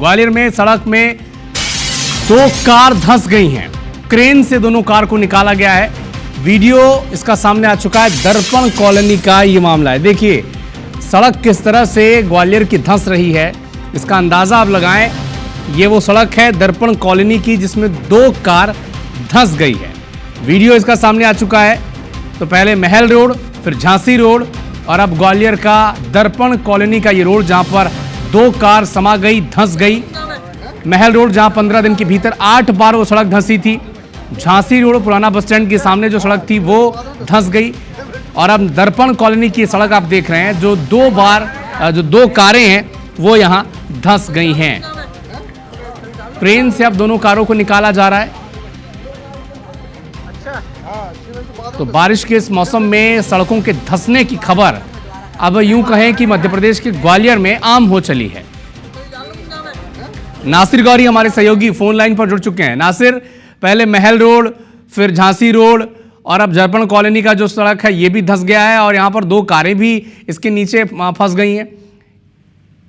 ग्वालियर में सड़क में दो कार धंस गई हैं। क्रेन से दोनों कार को निकाला गया है। वीडियो इसका सामने आ चुका है। दर्पण कॉलोनी का ये मामला है। देखिए सड़क किस तरह से ग्वालियर की धंस रही है, इसका अंदाजा आप लगाएं। ये वो सड़क है दर्पण कॉलोनी की जिसमें दो कार धंस गई है। वीडियो इसका सामने आ चुका है। तो पहले महल रोड, फिर झांसी रोड और अब ग्वालियर का दर्पण कॉलोनी का ये रोड जहां पर दो कार समा गई, धंस गई। महल रोड जहां 15 दिन के भीतर 8 बार वो सड़क धंसी थी। झांसी रोड पुराना बस स्टैंड के सामने जो सड़क थी वो धंस गई। और अब दर्पण कॉलोनी की सड़क आप देख रहे हैं जो जो दो कारें हैं वो यहां धंस गई हैं। क्रेन से अब दोनों कारों को निकाला जा रहा है। तो बारिश के इस मौसम में सड़कों के धंसने की खबर अब यूं कहें कि मध्य प्रदेश के ग्वालियर में आम हो चली है। नासिर गौरी हमारे सहयोगी फोन लाइन पर जुड़ चुके हैं। नासिर, पहले महल रोड, फिर झांसी रोड और अब दर्पण कॉलोनी का जो सड़क है ये भी धंस गया है और यहाँ पर दो कारें भी इसके नीचे फंस गई हैं।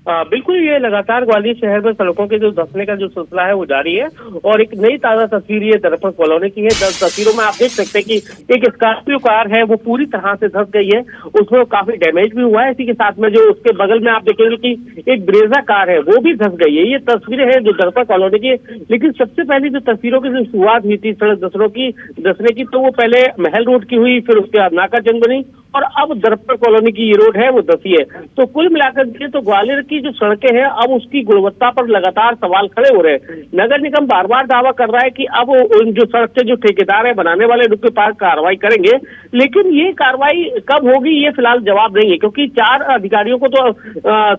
बिल्कुल, ये लगातार ग्वालियर शहर में सड़कों के जो धंसने का जो सिलसिला है वो जारी है और एक नई ताजा तस्वीर ये दर्पण कॉलोनी की है। तस्वीरों में आप देख सकते हैं कि एक स्कॉर्पियो कार है वो पूरी तरह से धंस गई है, उसमें काफी डैमेज भी हुआ है। इसी के साथ में जो उसके बगल में आप देखेंगे कि एक ब्रेजा कार है वो भी धंस गई है। ये तस्वीरें हैं जो दर्पण कॉलोनी की। लेकिन सबसे पहले जो तस्वीरों की जो शुरुआत हुई थी सड़क धंसने की, तो वो पहले महल रोड की हुई, फिर उसके बाद नाका जंग बनी और अब दर्पण कॉलोनी की ये रोड है वो धंसी है। तो कुल मिलाकर के तो ग्वालियर की जो सड़कें हैं अब उसकी गुणवत्ता पर लगातार सवाल खड़े हो रहे हैं। नगर निगम बार बार दावा कर रहा है कि अब उन जो सड़क के जो ठेकेदार है बनाने वाले उनके पास कार्रवाई करेंगे, लेकिन ये कार्रवाई कब होगी ये फिलहाल जवाब नहीं है, क्योंकि 4 अधिकारियों को तो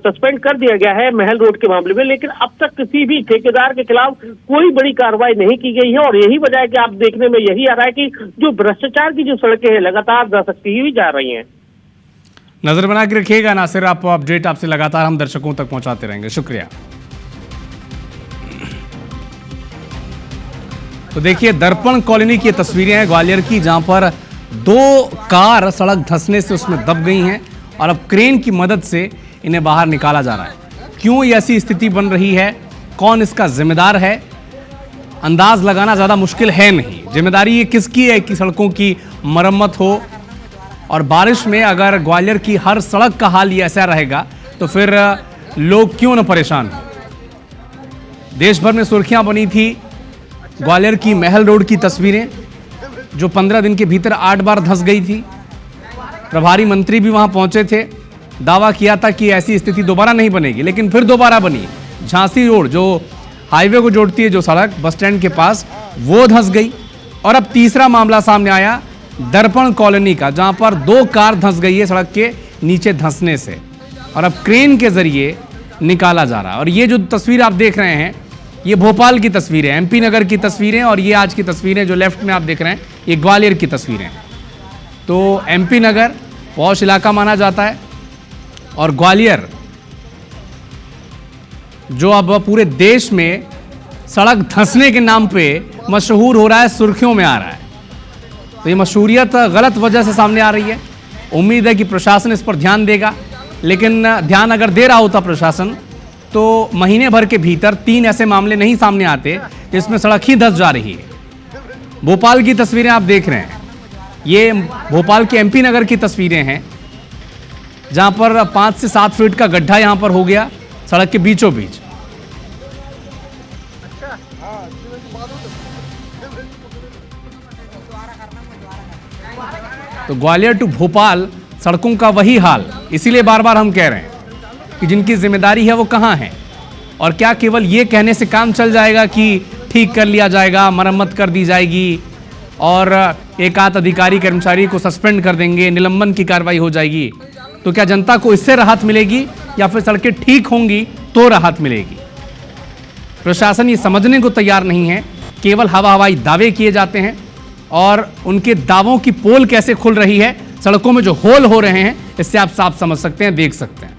सस्पेंड कर दिया गया है महल रोड के मामले में, लेकिन अब तक किसी भी ठेकेदार के खिलाफ कोई बड़ी कार्रवाई नहीं की गई है। और यही वजह है कि आप देखने में यही आ रहा है कि जो भ्रष्टाचार की जो सड़कें हैं लगातार धंसती हुई जा रही हैं। नजर बना के रखिएगा नासिर, आपको अपडेट आपसे लगातार हम दर्शकों तक पहुंचाते रहेंगे। शुक्रिया। तो देखिए दर्पण कॉलोनी की तस्वीरें हैं ग्वालियर की जहां पर दो कार सड़क धंसने से उसमें दब गई हैं और अब क्रेन की मदद से इन्हें बाहर निकाला जा रहा है। क्यों ये ऐसी स्थिति बन रही है, कौन इसका जिम्मेदार है, अंदाज लगाना ज्यादा मुश्किल है नहीं। जिम्मेदारी ये किसकी है कि सड़कों की मरम्मत हो। और बारिश में अगर ग्वालियर की हर सड़क का हाल ये ऐसा रहेगा तो फिर लोग क्यों न परेशान हो। देश भर में सुर्खियां बनी थी ग्वालियर की महल रोड की तस्वीरें जो 15 दिन के भीतर 8 बार धंस गई थी। प्रभारी मंत्री भी वहां पहुंचे थे, दावा किया था कि ऐसी स्थिति दोबारा नहीं बनेगी, लेकिन फिर दोबारा बनी। झांसी रोड जो हाईवे को जोड़ती है जो सड़क बस स्टैंड के पास, वो धंस गई। और अब तीसरा मामला सामने आया दर्पण कॉलोनी का जहां पर दो कार धंस गई है सड़क के नीचे धंसने से और अब क्रेन के जरिए निकाला जा रहा है। और ये जो तस्वीर आप देख रहे हैं ये भोपाल की तस्वीरें, एमपी नगर की तस्वीरें और ये आज की तस्वीरें जो लेफ्ट में आप देख रहे हैं ये ग्वालियर की तस्वीरें। तो एमपी नगर पॉश इलाका माना जाता है और ग्वालियर जो अब पूरे देश में सड़क धंसने के नाम पे मशहूर हो रहा है, सुर्खियों में आ रहा है। तो ये मशहूरियत गलत वजह से सामने आ रही है। उम्मीद है कि प्रशासन इस पर ध्यान देगा, लेकिन ध्यान अगर दे रहा होता प्रशासन तो महीने भर के भीतर 3 ऐसे मामले नहीं सामने आते जिसमें सड़क ही धंस जा रही है। भोपाल की तस्वीरें आप देख रहे हैं, ये भोपाल के एमपी नगर की तस्वीरें हैं जहां पर 5 से 7 फीट का गड्ढा यहां पर हो गया सड़क के बीचों बीच। तो ग्वालियर टू भोपाल सड़कों का वही हाल। इसीलिए बार बार हम कह रहे हैं कि जिनकी जिम्मेदारी है वो कहां है और क्या केवल ये कहने से काम चल जाएगा कि ठीक कर लिया जाएगा, मरम्मत कर दी जाएगी और एक आध अधिकारी कर्मचारी को सस्पेंड कर देंगे, निलंबन की कार्रवाई हो जाएगी। तो क्या जनता को इससे राहत मिलेगी या फिर सड़कें ठीक होंगी तो राहत मिलेगी? प्रशासन ये समझने को तैयार नहीं है, केवल हवाई दावे किए जाते हैं और उनके दावों की पोल कैसे खुल रही है, सड़कों में जो होल हो रहे हैं इससे आप साफ समझ सकते हैं, देख सकते हैं।